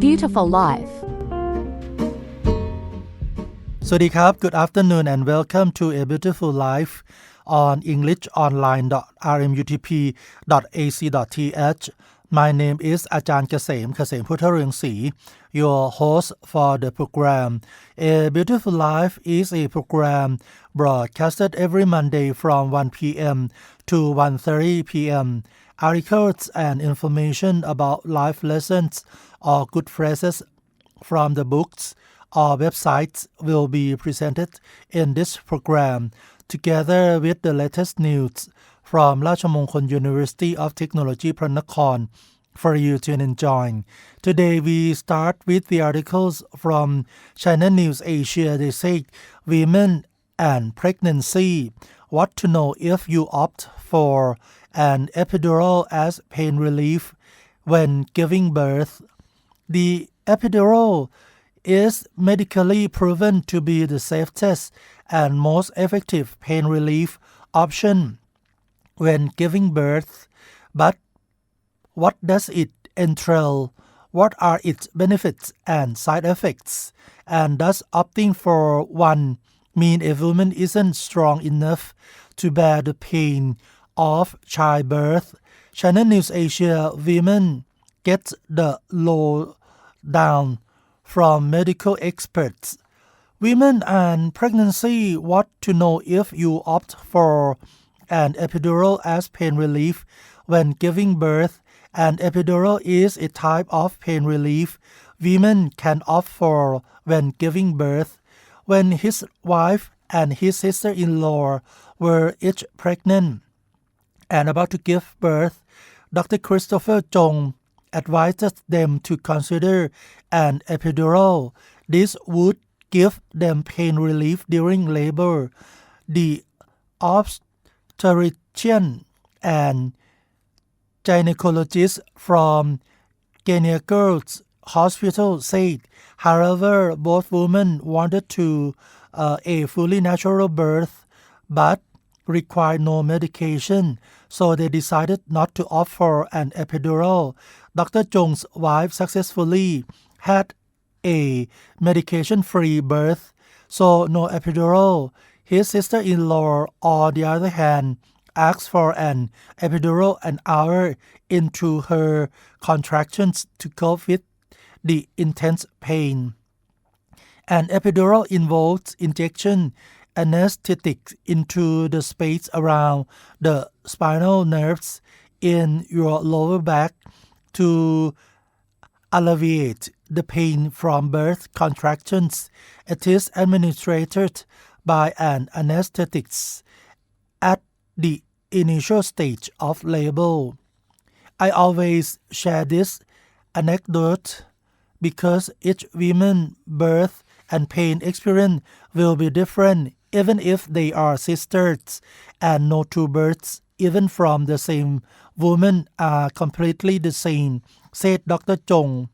beautiful life สวัสดีครับ Good afternoon and welcome to A Beautiful Life on englishonline.rmutp.ac.th My name is อาจารย์เกษม พุทธเรืองศรี your host for the program. A Beautiful Life is a program broadcasted every Monday from 1 p.m. to 1:30 p.m. Articles and information about life lessons or good phrases from the books or websites will be presented in this program together with the latest news from ราชมงคล University of Technology พระนคร for you to enjoy. Today we start with the articles from China News Asia. They say women and pregnancy. What to know if you opt for an epidural as pain relief when giving birth. The epidural is medically proven to be the safest and most effective pain relief option when giving birth. But what does it entail? What are its benefits and side effects? And does opting for one mean a woman isn't strong enough to bear the pain of childbirth? China News Asia women get the lowdown from medical experts. Women and pregnancy. What to know if you opt for an epidural as pain relief when giving birth. An epidural is a type of pain relief women can opt for when giving birth. When his wife and his sister-in-law were each pregnant and about to give birth, Dr. Christopher Chong advises them to consider an epidural. This would give them pain relief during labor. The obstetrician and gynecologist from Gynecological Hospital said, however, both women wanted a fully natural birth but required no medication, so they decided not to opt for an epidural. Dr. Chong's wife successfully had a medication-free birth, so no epidural. His sister-in-law, on the other hand, asked for an epidural an hour into her contractions to cope with the intense pain. An epidural involves injection anesthetic into the space around the spinal nerves in your lower back to alleviate the pain from birth contractions. It is administered by an anesthetist at the initial stage of labor. I always share this anecdote because each woman's birth and pain experience will be different even if they are sisters, and no two births even from the same woman are completely the same, said Dr. Chong.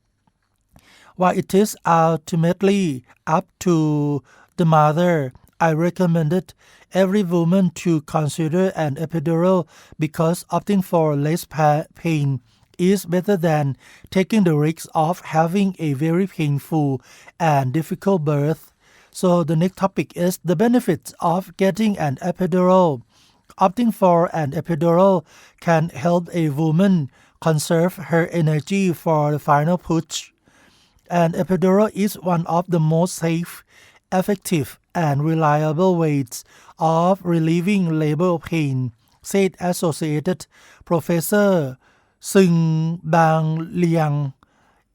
While it is ultimately up to the mother, I recommended every woman to consider an epidural because opting for less pain is better than taking the risk of having a very painful and difficult birth. So the next topic is the benefits of getting an epidural. Opting for an epidural can help a woman conserve her energy for the final push. An epidural is one of the most safe, effective, and reliable ways of relieving labor pain, said Associated Professor Seung Bang Liang,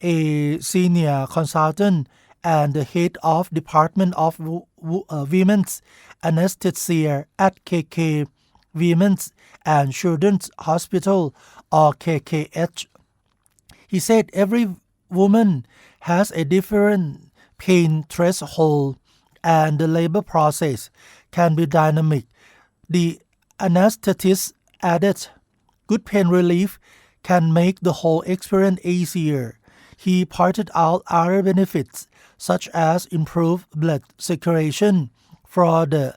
a senior consultant and the head of Department of Women's Anesthesia at KK Women's and Children's Hospital or KKH. He said every woman has a different pain threshold and the labor process can be dynamic. The anesthetist added, good pain relief can make the whole experience easier. He pointed out other benefits such as improved blood circulation for the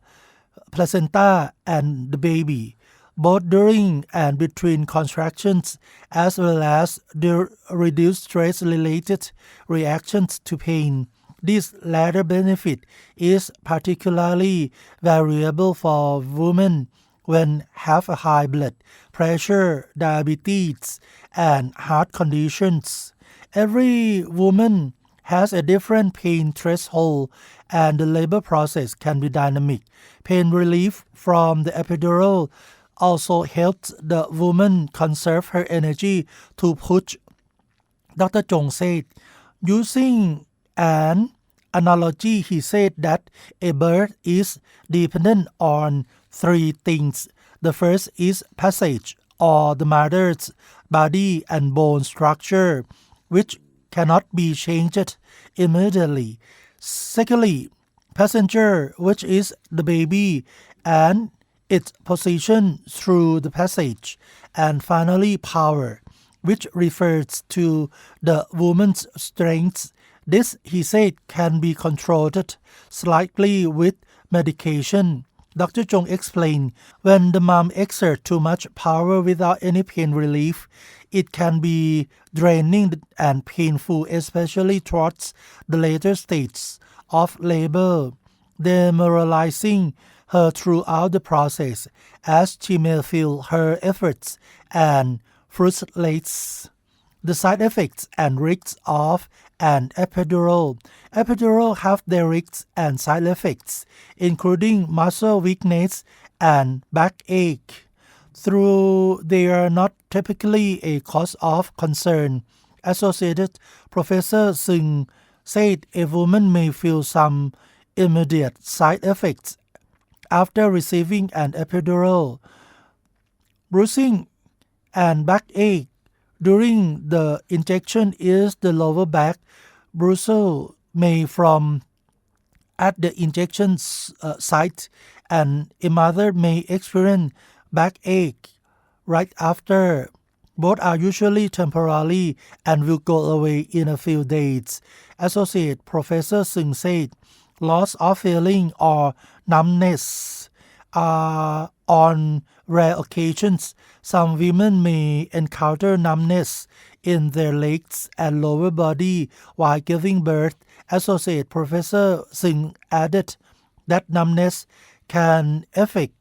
placenta and the baby. both during and between contractions, as well as the reduced stress-related reactions to pain. This latter benefit is particularly variable for women when have a high blood pressure, diabetes, and heart conditions. Every woman has a different pain threshold, and the labor process can be dynamic. Pain relief from the epidural also helps the woman conserve her energy to push. Dr. Chong said, using an analogy, he said that a bird is dependent on three things. The first is passage, or the mother's body and bone structure, which cannot be changed immediately. Secondly, passenger, which is the baby and its position through the passage. And finally, power, which refers to the woman's strength. This, he said, can be controlled slightly with medication. Dr. Chong explained, when the mom exerts too much power without any pain relief, it can be draining and painful, especially towards the later stages of labor, demoralizing her throughout the process, as she may feel her efforts and frustrates. The side effects and risks of an epidural. Epidural have their risks and side effects, including muscle weakness and backache. Though they are not typically a cause of concern, Associated Professor Singh said a woman may feel some immediate side effects after receiving an epidural. Bruising and backache during the injection is the lower back bruising may from at the injection site, and a mother may experience backache right after. Both are usually temporary and will go away in a few days. Associate Professor Singh said, loss of feeling or numbness are on rare occasions. Some women may encounter numbness in their legs and lower body while giving birth. Associate Professor Singh added that numbness can affect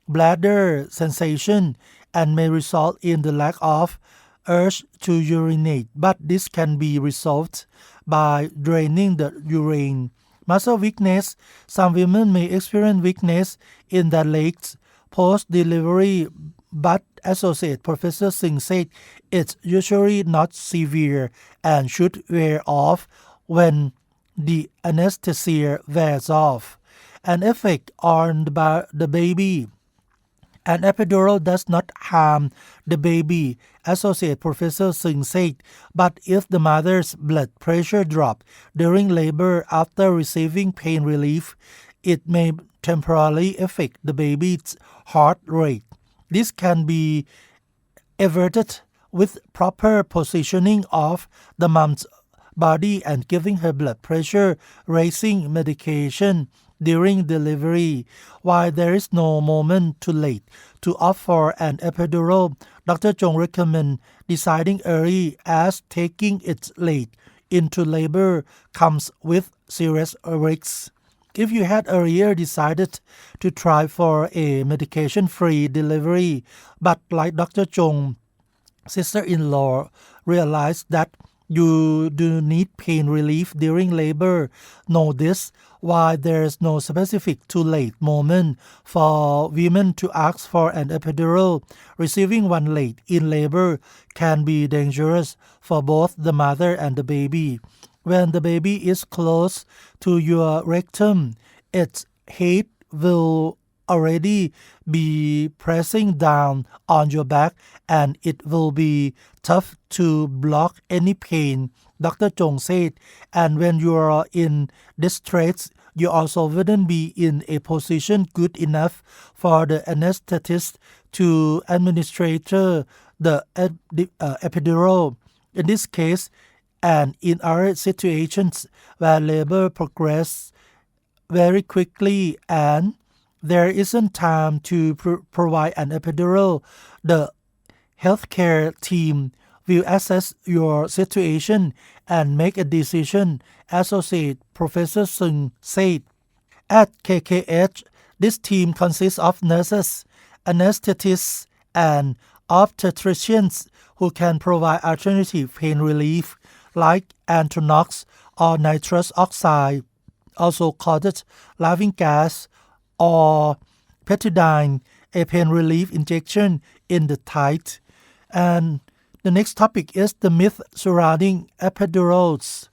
bladder sensation and may result in the lack of urge to urinate, but this can be resolved by draining the urine. Muscle weakness. Some women may experience weakness in their legs post-delivery, but Associate Professor Singh said it's usually not severe and should wear off when the anesthesia wears off. An effect on the baby. An epidural does not harm the baby, Associate Professor Singh said, but if the mother's blood pressure drops during labor after receiving pain relief, it may temporarily affect the baby's heart rate. This can be averted with proper positioning of the mom's body and giving her blood pressure raising medication during delivery. While there is no moment too late to opt for an epidural, Dr. Chong recommends deciding early, as taking it late into labor comes with serious risks. If you had earlier decided to try for a medication-free delivery, but like Dr. Chong, sister-in-law, realized that you do need pain relief during labor, know this. While there is no specific too late moment for women to ask for an epidural, receiving one late in labor can be dangerous for both the mother and the baby. When the baby is close to your rectum, its head will already be pressing down on your back, and it will be tough to block any pain, Dr. Chong said. And when you are in distress, you also wouldn't be in a position good enough for the anesthetist to administer the epidural. In this case, and in other situations where labor progresses very quickly and there isn't time to provide an epidural, the healthcare team will assess your situation and make a decision, Associate Professor Sung said. At KKH, this team consists of nurses, anesthetists, and obstetricians who can provide alternative pain relief like Antronox or nitrous oxide, also called laughing gas, or petidine, a pain relief injection in the thigh. And the next topic is the myth surrounding epidurals.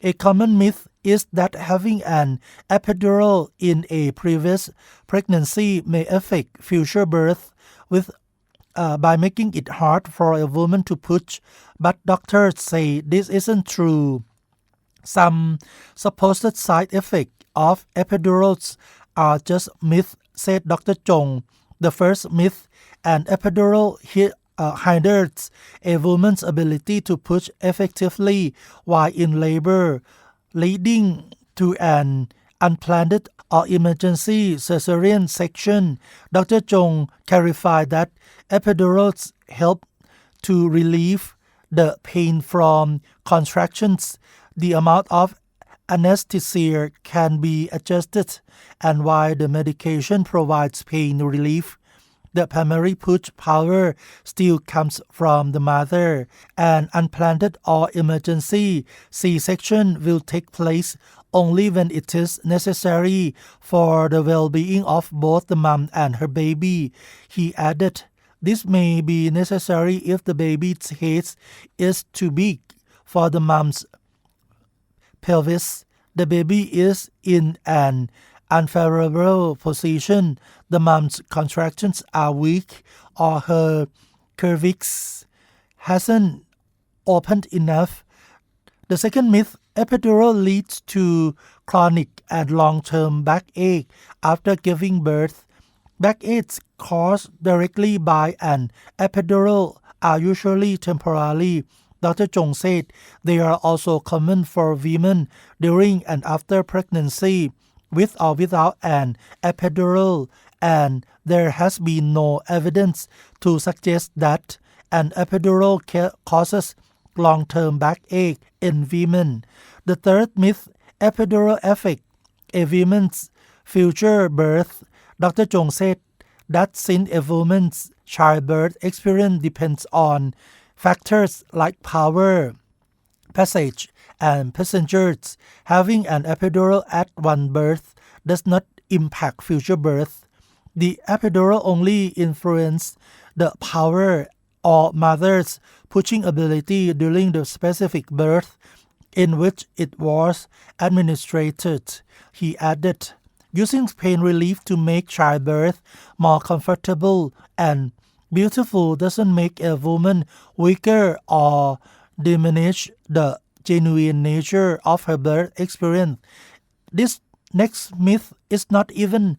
A common myth is that having an epidural in a previous pregnancy may affect future birth by making it hard for a woman to push, but doctors say this isn't true. Some supposed side effects of epidurals are just myths, said Dr. Chong. The first myth, an epidural hinders a woman's ability to push effectively while in labor, leading to an unplanned or emergency cesarean section. Dr. Chong clarified that epidurals help to relieve the pain from contractions. The amount of anesthesia can be adjusted, and while the medication provides pain relief, the primary push power still comes from the mother. An unplanned or emergency C-section will take place only when it is necessary for the well-being of both the mom and her baby. He added, this may be necessary if the baby's head is too big for the mom's pelvis. The baby is in an unfavorable position, the mom's contractions are weak, or her cervix hasn't opened enough. The second myth, epidural leads to chronic and long-term backache after giving birth. Backaches caused directly by an epidural are usually temporary. Dr. Chong said they are also common for women during and after pregnancy, with or without an epidural, and there has been no evidence to suggest that an epidural causes long-term backache in women. The third myth, epidural affect a woman's future birth. Dr. Chong said that since a woman's childbirth experience depends on factors like power, passage, and passengers, having an epidural at one birth does not impact future birth. The epidural only influences the power or mother's pushing ability during the specific birth in which it was administered. He added, using pain relief to make childbirth more comfortable and beautiful doesn't make a woman weaker or diminish the genuine nature of her birth experience. This next myth is not even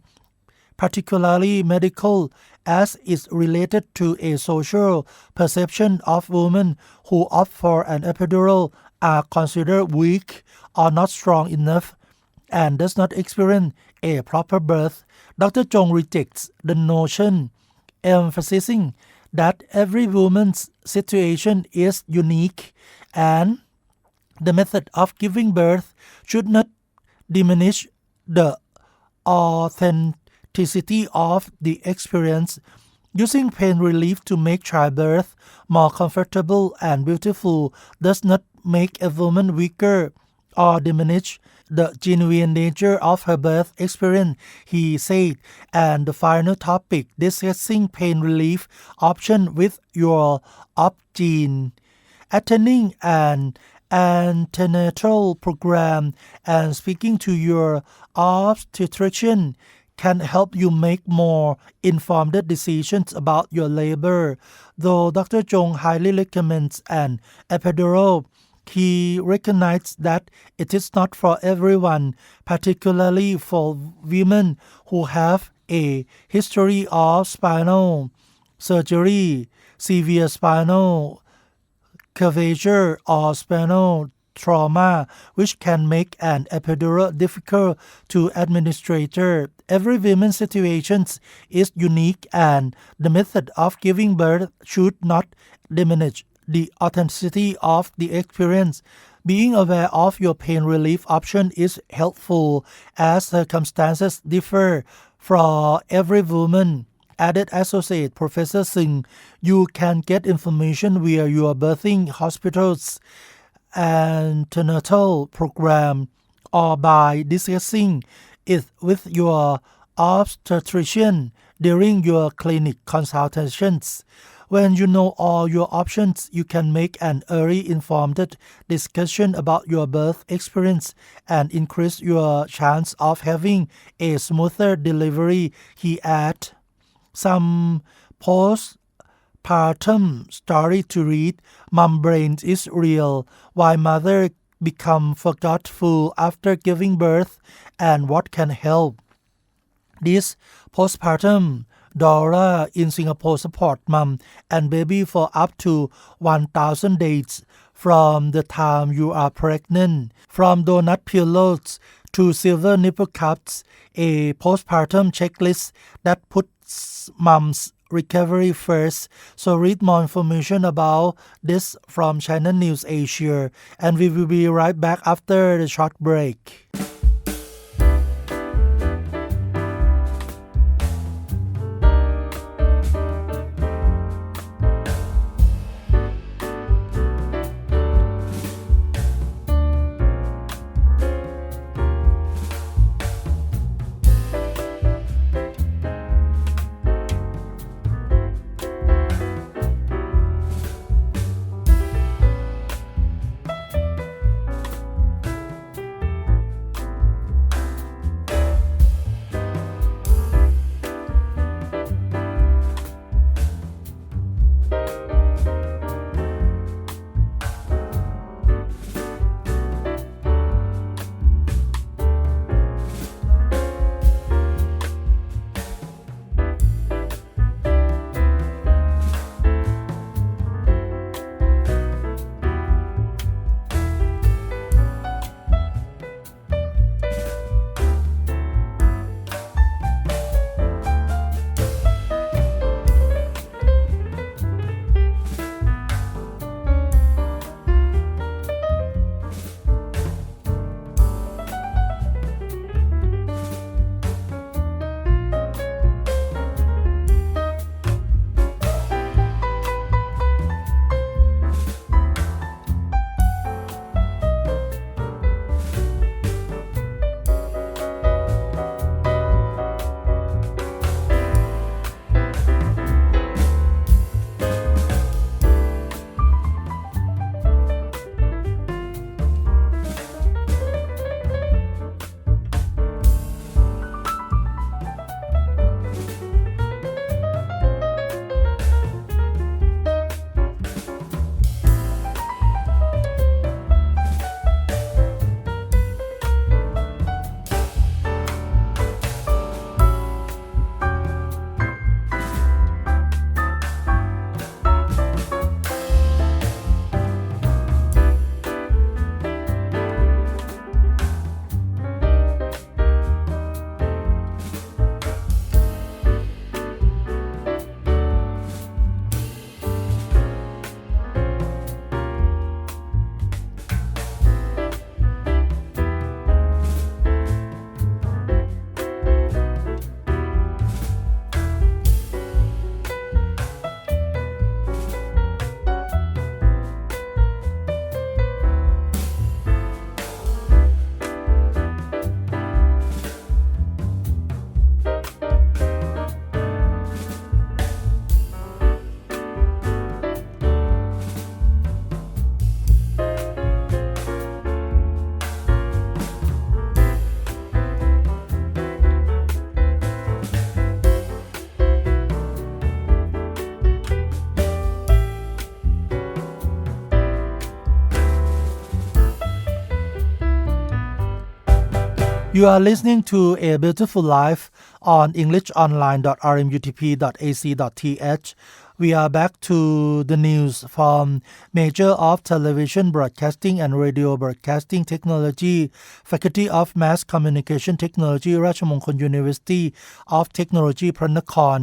particularly medical, as it's related to a social perception of women who opt for an epidural are considered weak or not strong enough and does not experience a proper birth. Dr. Chong rejects the notion, emphasizing that every woman's situation is unique and the method of giving birth should not diminish the authenticity of the experience. Using pain relief to make childbirth more comfortable and beautiful does not make a woman weaker or diminish the genuine nature of her birth experience, he said. And the final topic, discussing pain relief option with your ob-gyn. Attending an antenatal program and speaking to your obstetrician can help you make more informed decisions about your labor. Though Dr. Chong highly recommends an epidural, he recognized that it is not for everyone, particularly for women who have a history of spinal surgery, severe spinal curvature, or spinal trauma, which can make an epidural difficult to administer. Every woman's situation is unique, and the method of giving birth should not diminish the authenticity of the experience. Being aware of your pain relief option is helpful as circumstances differ for every woman. Added Associate Professor Singh, you can get information via your birthing hospital's antenatal program or by discussing it with your obstetrician during your clinic consultations. When you know all your options, you can make an early informed discussion about your birth experience and increase your chance of having a smoother delivery, he added. Some postpartum story to read. Mom brain is real. Why mother become forgetful after giving birth and what can help. This postpartum Dora in Singapore support mom and baby for up to 1,000 days from the time you are pregnant. From donut pillows to silver nipple cups, a postpartum checklist that puts mom's recovery first. So read more information about this from China News Asia, and we will be right back after the short break. You are listening to A Beautiful Life on EnglishOnline.rmutp.ac.th. We are back to the news from Major of Television Broadcasting and Radio Broadcasting Technology, Faculty of Mass Communication Technology, Rajamongkol University of Technology, พระนคร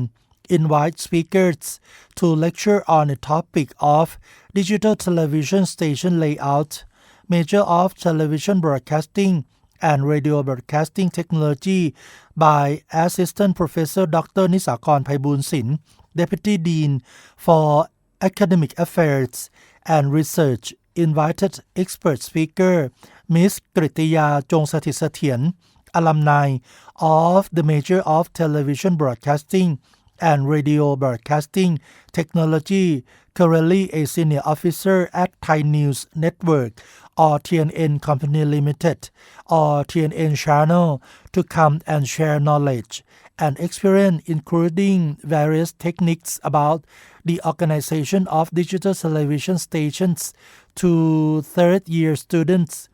invite speakers to lecture on the topic of digital television station layout, Major of Television Broadcasting and Radio Broadcasting Technology by Assistant Professor Dr. Nisakon Paibulsin, Deputy Dean for Academic Affairs and Research. Invited expert speaker Ms. Kritiya Jongsathit-Sathian, alumni of the Major of Television Broadcasting and Radio Broadcasting Technology, currently a senior officer at Thai News Network or TNN Company Limited or TNN Channel, to come and share knowledge and experience, including various techniques about the organization of digital television stations to third-year students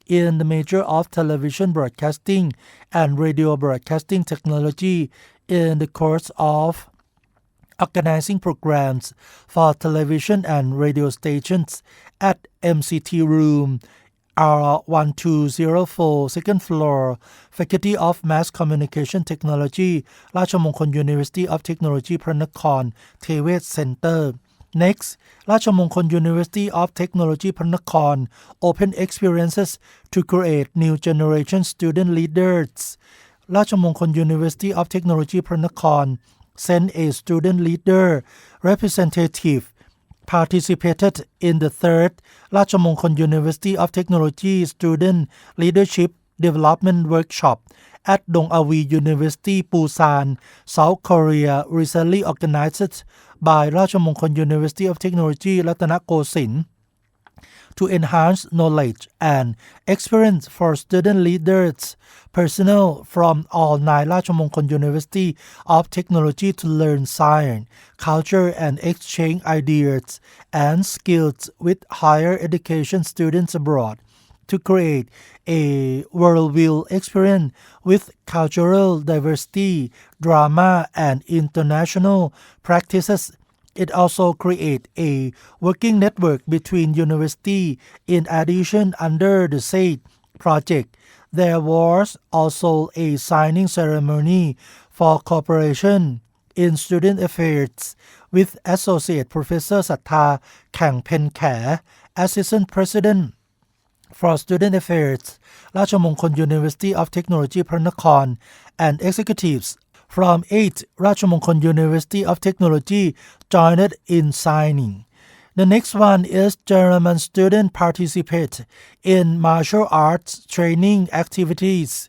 in the Major of Television Broadcasting and Radio Broadcasting Technology in the course of organizing programs for television and radio stations at MCT Room R1204, second floor, Faculty of Mass Communication Technology, Rajamongkol University of Technology, พระนคร Tewet Center. Next, Rajamongkol University of Technology, พระนคร open experiences to create new generation student leaders. Rajamongkol University of Technology, พระนคร sent a student leader representative participated in the third Rajamongkol University of Technology Student Leadership Development Workshop at Dong Avi University, Busan, South Korea, recently organized by Rajamongkol University of Technology, Ratanakosin, to enhance knowledge and experience for student leaders, personnel from all 9 Rajamongkol University of Technology to learn science, culture and exchange ideas and skills with higher education students abroad, to create a worldview experience with cultural diversity, drama and international practices. It also creates a working network between universities. In addition, under the said project, there was also a signing ceremony for cooperation in student affairs with Associate Professor Sattha Khangpen-Khae, Assistant President for Student Affairs, Rajamongkol University of Technology, พระนคร and executives from 8 Rajamongkol University of Technology joined in signing. The next one is German student participate in martial arts training activities.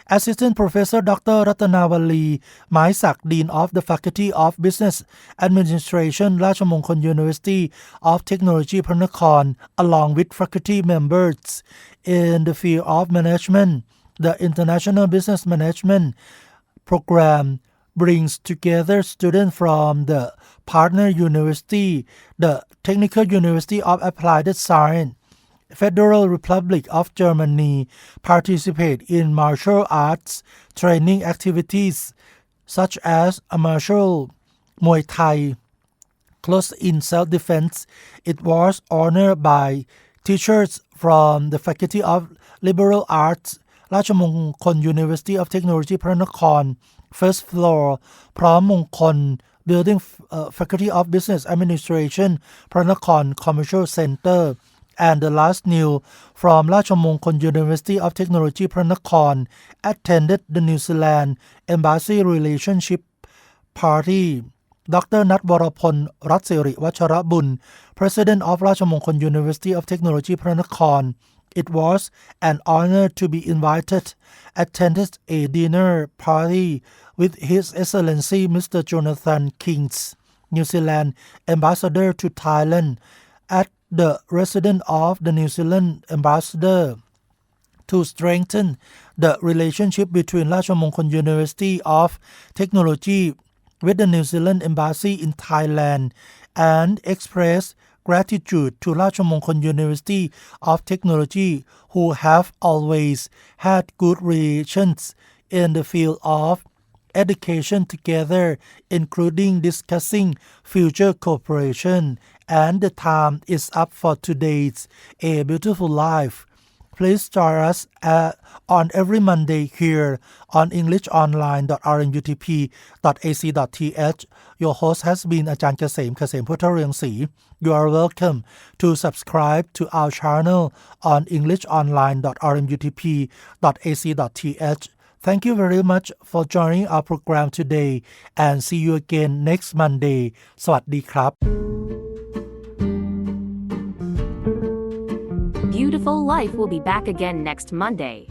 Assistant Professor Dr. Ratanawali Maisak, Dean of the Faculty of Business Administration, Rajamongkol University of Technology, พระนคร along with faculty members in the field of management, the International Business Management program brings together students from the partner university, the Technical University of Applied Science, Federal Republic of Germany, participate in martial arts training activities such as martial Muay Thai, close-in self-defense. It was honored by teachers from the Faculty of Liberal Arts, Rajamongkol University of Technology, พระนคร first floor, พร้อมมงคล Building, Faculty of Business Administration, พระนคร Commercial Center. And the last new from Rajamongkol University of Technology, พระนคร attended the New Zealand Embassy Relationship Party. Dr. นัทวรพล รัตน์สิริวัชรบุญ President of Rajamongkol University of Technology, พระนคร It was an honor to be invited, attended a dinner party with His Excellency Mr. Jonathan Kings, New Zealand Ambassador to Thailand, at the residence of the New Zealand Ambassador, to strengthen the relationship between Rajamongkol University of Technology with the New Zealand Embassy in Thailand, and express gratitude to Rajamongkol University of Technology, who have always had good relations in the field of education together, including discussing future cooperation. And the time is up for today's A Beautiful Life. Please join us on every Monday here on englishonline.rmutp.ac.th. Your host has been อาจารย์เกษม เกษมพุทธเรืองศรี You are welcome to subscribe to our channel on englishonline.rmutp.ac.th. Thank you very much for joining our program today and see you again next Monday. สวัสดีครับ Beautiful Life will be back again next Monday.